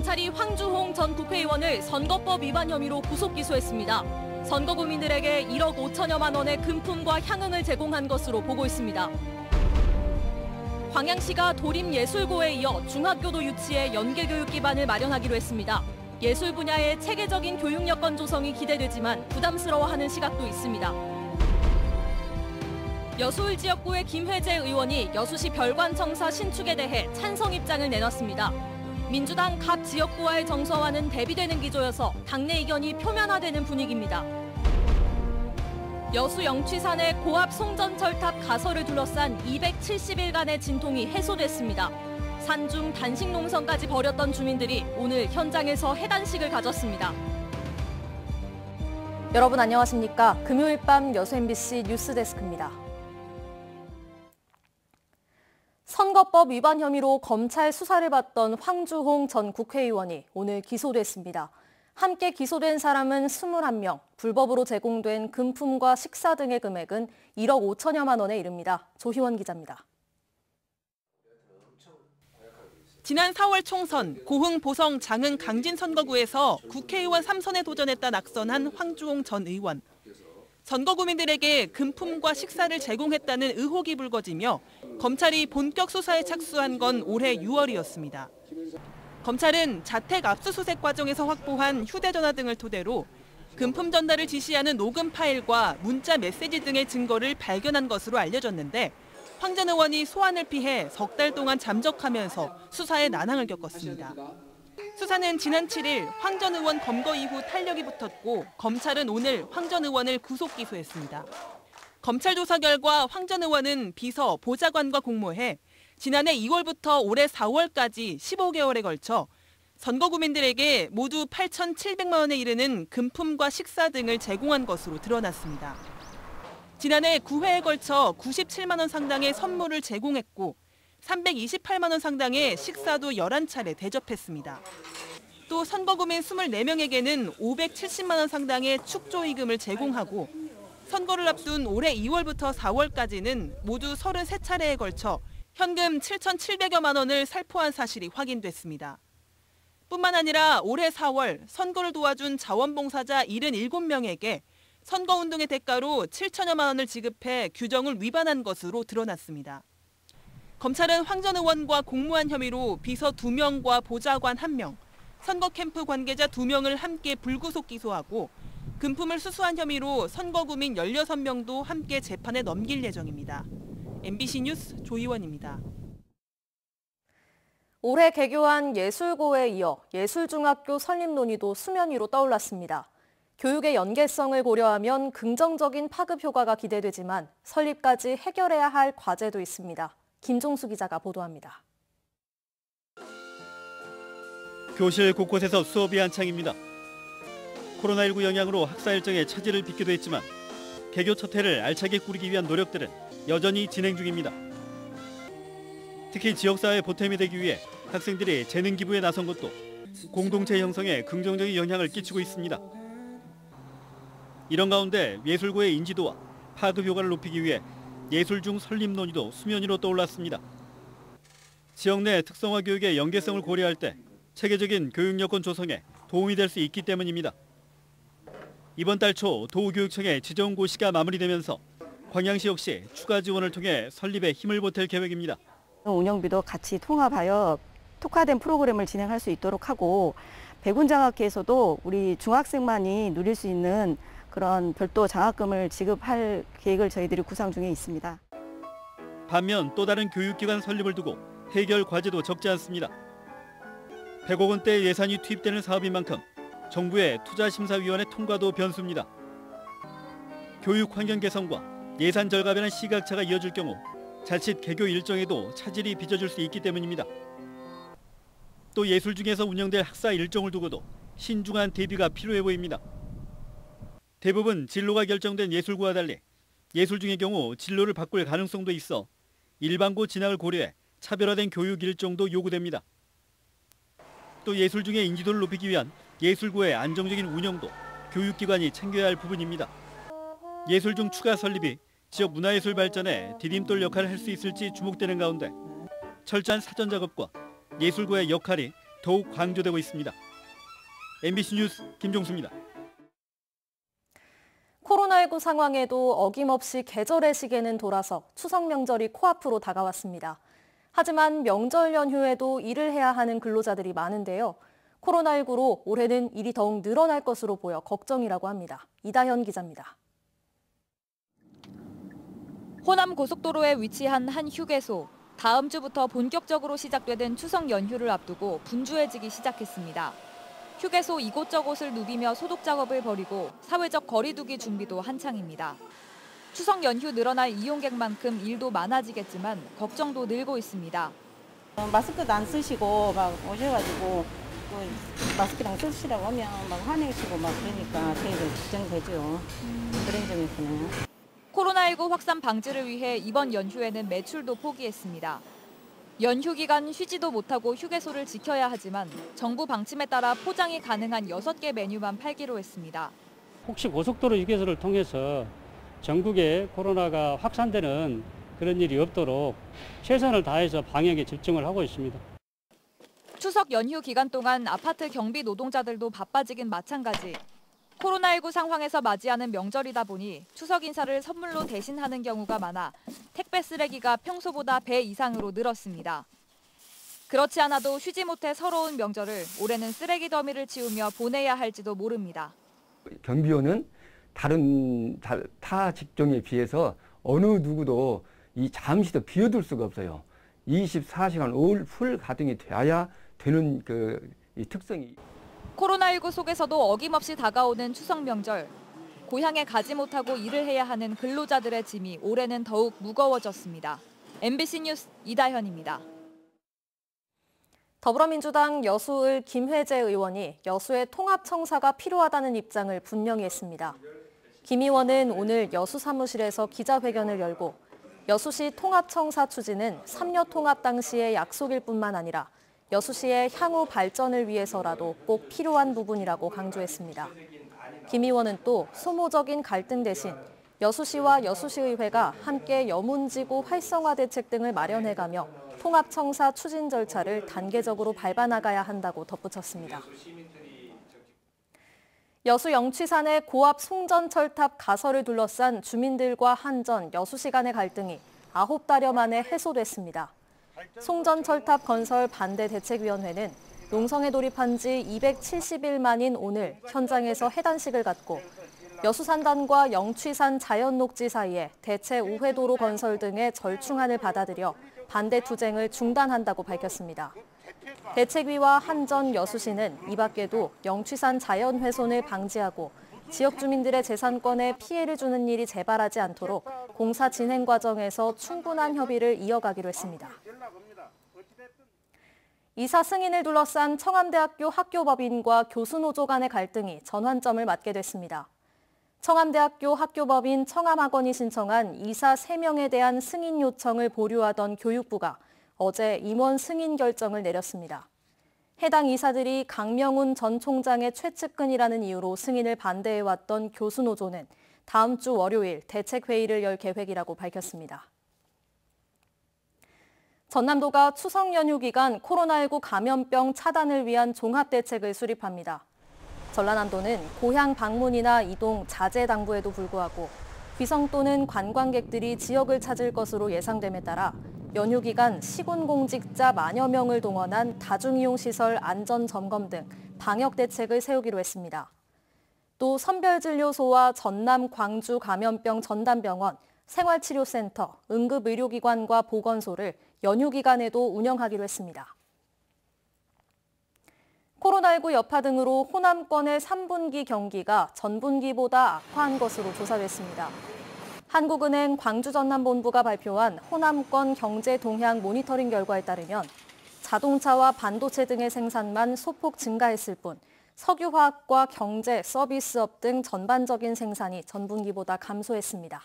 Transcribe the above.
검찰이 황주홍 전 국회의원을 선거법 위반 혐의로 구속 기소했습니다. 선거구민들에게 1억 5천여만 원의 금품과 향응을 제공한 것으로 보고 있습니다. 광양시가 도림예술고에 이어 중학교도 유치해 연계교육 기반을 마련하기로 했습니다. 예술 분야의 체계적인 교육 여건 조성이 기대되지만 부담스러워하는 시각도 있습니다. 여수울 지역구의 김회재 의원이 여수시 별관청사 신축에 대해 찬성 입장을 내놨습니다. 민주당 각 지역구와의 정서와는 대비되는 기조여서 당내 이견이 표면화되는 분위기입니다. 여수 영취산의 고압 송전철탑 가설을 둘러싼 270일간의 진통이 해소됐습니다. 산중 단식 농성까지 벌였던 주민들이 오늘 현장에서 해단식을 가졌습니다. 여러분 안녕하십니까? 금요일 밤 여수 MBC 뉴스데스크입니다. 선거법 위반 혐의로 검찰 수사를 받던 황주홍 전 국회의원이 오늘 기소됐습니다. 함께 기소된 사람은 21명, 불법으로 제공된 금품과 식사 등의 금액은 1억 5천여만 원에 이릅니다. 조희원 기자입니다. 지난 4월 총선 고흥, 보성, 장흥, 강진 선거구에서 국회의원 3선에 도전했다 낙선한 황주홍 전 의원. 선거구민들에게 금품과 식사를 제공했다는 의혹이 불거지며 검찰이 본격 수사에 착수한 건 올해 6월이었습니다. 검찰은 자택 압수수색 과정에서 확보한 휴대전화 등을 토대로 금품 전달을 지시하는 녹음 파일과 문자 메시지 등의 증거를 발견한 것으로 알려졌는데 황 전 의원이 소환을 피해 석 달 동안 잠적하면서 수사에 난항을 겪었습니다. 수사는 지난 7일 황 전 의원 검거 이후 탄력이 붙었고 검찰은 오늘 황 전 의원을 구속 기소했습니다. 검찰 조사 결과 황 전 의원은 비서, 보좌관과 공모해 지난해 2월부터 올해 4월까지 15개월에 걸쳐 선거구민들에게 모두 8,700만 원에 이르는 금품과 식사 등을 제공한 것으로 드러났습니다. 지난해 9회에 걸쳐 97만 원 상당의 선물을 제공했고 328만 원 상당의 식사도 11차례 대접했습니다. 또 선거구민 24명에게는 570만 원 상당의 축조이금을 제공하고 선거를 앞둔 올해 2월부터 4월까지는 모두 33차례에 걸쳐 현금 7,700여만 원을 살포한 사실이 확인됐습니다. 뿐만 아니라 올해 4월 선거를 도와준 자원봉사자 77명에게 선거운동의 대가로 7천여만 원을 지급해 규정을 위반한 것으로 드러났습니다. 검찰은 황 전 의원과 공모한 혐의로 비서 2명과 보좌관 1명, 선거 캠프 관계자 2명을 함께 불구속 기소하고 금품을 수수한 혐의로 선거구민 16명도 함께 재판에 넘길 예정입니다. MBC 뉴스 조희원입니다. 올해 개교한 예술고에 이어 예술중학교 설립 논의도 수면 위로 떠올랐습니다. 교육의 연계성을 고려하면 긍정적인 파급 효과가 기대되지만 설립까지 해결해야 할 과제도 있습니다. 김종수 기자가 보도합니다. 교실 곳곳에서 수업이 한창입니다. 코로나19 영향으로 학사 일정에 차질을 빚기도 했지만 개교 첫 해를 알차게 꾸리기 위한 노력들은 여전히 진행 중입니다. 특히 지역사회 보탬이 되기 위해 학생들이 재능 기부에 나선 것도 공동체 형성에 긍정적인 영향을 끼치고 있습니다. 이런 가운데 예술고의 인지도와 파급 효과를 높이기 위해 예술중 설립 논의도 수면 위로 떠올랐습니다. 지역 내 특성화 교육의 연계성을 고려할 때 체계적인 교육 여건 조성에 도움이 될 수 있기 때문입니다. 이번 달 초 도교육청의 지정 고시가 마무리되면서 광양시 역시 추가 지원을 통해 설립에 힘을 보탤 계획입니다. 운영비도 같이 통합하여 특화된 프로그램을 진행할 수 있도록 하고 백운장학회에서도 우리 중학생만이 누릴 수 있는 그런 별도 장학금을 지급할 계획을 저희들이 구상 중에 있습니다. 반면 또 다른 교육기관 설립을 두고 해결 과제도 적지 않습니다. 100억 원대 예산이 투입되는 사업인 만큼 정부의 투자심사위원회 통과도 변수입니다. 교육 환경 개선과 예산 절감에는 시각차가 이어질 경우 자칫 개교 일정에도 차질이 빚어질 수 있기 때문입니다. 또 예술 중에서 운영될 학사 일정을 두고도 신중한 대비가 필요해 보입니다. 대부분 진로가 결정된 예술고와 달리 예술 중의 경우 진로를 바꿀 가능성도 있어 일반고 진학을 고려해 차별화된 교육 일정도 요구됩니다. 또 예술 중의 인지도를 높이기 위한 예술고의 안정적인 운영도 교육기관이 챙겨야 할 부분입니다. 예술 중 추가 설립이 지역 문화예술 발전에 디딤돌 역할을 할 수 있을지 주목되는 가운데 철저한 사전 작업과 예술고의 역할이 더욱 강조되고 있습니다. MBC 뉴스 김종수입니다. 코로나19 상황에도 어김없이 계절의 시계는 돌아서 추석 명절이 코앞으로 다가왔습니다. 하지만 명절 연휴에도 일을 해야 하는 근로자들이 많은데요. 코로나19로 올해는 일이 더욱 늘어날 것으로 보여 걱정이라고 합니다. 이다현 기자입니다. 호남 고속도로에 위치한 한 휴게소. 다음 주부터 본격적으로 시작되는 추석 연휴를 앞두고 분주해지기 시작했습니다. 휴게소 이곳저곳을 누비며 소독 작업을 벌이고 사회적 거리 두기 준비도 한창입니다. 추석 연휴 늘어날 이용객만큼 일도 많아지겠지만 걱정도 늘고 있습니다. 마스크도 안 쓰시고 막 오셔가지고 마스크랑 쓰시라고 하면 막 화내시고 막 그러니까 되게 걱정되죠. 그런 점이 있네요. 코로나19 확산 방지를 위해 이번 연휴에는 매출도 포기했습니다. 연휴 기간 쉬지도 못하고 휴게소를 지켜야 하지만 정부 방침에 따라 포장이 가능한 6개 메뉴만 팔기로 했습니다. 혹시 고속도로 휴게소를 통해서 전국에 코로나가 확산되는 그런 일이 없도록 최선을 다해서 방역에 집중을 하고 있습니다. 추석 연휴 기간 동안 아파트 경비 노동자들도 바빠지긴 마찬가지. 코로나19 상황에서 맞이하는 명절이다 보니 추석 인사를 선물로 대신하는 경우가 많아 택배 쓰레기가 평소보다 배 이상으로 늘었습니다. 그렇지 않아도 쉬지 못해 서러운 명절을 올해는 쓰레기 더미를 치우며 보내야 할지도 모릅니다. 경비원은 다른 타 직종에 비해서 어느 누구도 잠시도 비워둘 수가 없어요. 24시간 올 풀 가동이 돼야 되는 이 특성이. 코로나19 속에서도 어김없이 다가오는 추석 명절. 고향에 가지 못하고 일을 해야 하는 근로자들의 짐이 올해는 더욱 무거워졌습니다. MBC 뉴스 이다현입니다. 더불어민주당 여수을 김회재 의원이 여수의 통합청사가 필요하다는 입장을 분명히 했습니다. 김 의원은 오늘 여수 사무실에서 기자회견을 열고 여수시 통합청사 추진은 3여 통합 당시의 약속일 뿐만 아니라 여수시의 향후 발전을 위해서라도 꼭 필요한 부분이라고 강조했습니다. 김 의원은 또 소모적인 갈등 대신 여수시와 여수시의회가 함께 여문지구 활성화 대책 등을 마련해가며 통합청사 추진 절차를 단계적으로 밟아나가야 한다고 덧붙였습니다. 여수 영취산의 고압 송전철탑 가설을 둘러싼 주민들과 한전, 여수시 간의 갈등이 9달여 만에 해소됐습니다. 송전철탑 건설 반대 대책위원회는 농성에 돌입한 지 270일 만인 오늘 현장에서 해단식을 갖고 여수산단과 영취산 자연녹지 사이에 대체 우회도로 건설 등의 절충안을 받아들여 반대 투쟁을 중단한다고 밝혔습니다. 대책위와 한전, 여수시는 이 밖에도 영취산 자연훼손을 방지하고 지역 주민들의 재산권에 피해를 주는 일이 재발하지 않도록 공사 진행 과정에서 충분한 협의를 이어가기로 했습니다. 이사 승인을 둘러싼 청암대학교 학교법인과 교수노조 간의 갈등이 전환점을 맞게 됐습니다. 청암대학교 학교법인 청암학원이 신청한 이사 3명에 대한 승인 요청을 보류하던 교육부가 어제 임원 승인 결정을 내렸습니다. 해당 이사들이 강명훈 전 총장의 최측근이라는 이유로 승인을 반대해왔던 교수노조는 다음 주 월요일 대책회의를 열 계획이라고 밝혔습니다. 전남도가 추석 연휴 기간 코로나19 감염병 차단을 위한 종합대책을 수립합니다. 전라남도는 고향 방문이나 이동 자제 당부에도 불구하고 귀성 또는 관광객들이 지역을 찾을 것으로 예상됨에 따라 연휴 기간 시군 공직자 만여 명을 동원한 다중이용시설 안전점검 등 방역 대책을 세우기로 했습니다. 또 선별진료소와 전남 광주 감염병 전담병원, 생활치료센터, 응급의료기관과 보건소를 연휴 기간에도 운영하기로 했습니다. 코로나19 여파 등으로 호남권의 3분기 경기가 전분기보다 악화한 것으로 조사됐습니다. 한국은행 광주전남본부가 발표한 호남권 경제 동향 모니터링 결과에 따르면 자동차와 반도체 등의 생산만 소폭 증가했을 뿐 석유화학과 경제, 서비스업 등 전반적인 생산이 전분기보다 감소했습니다.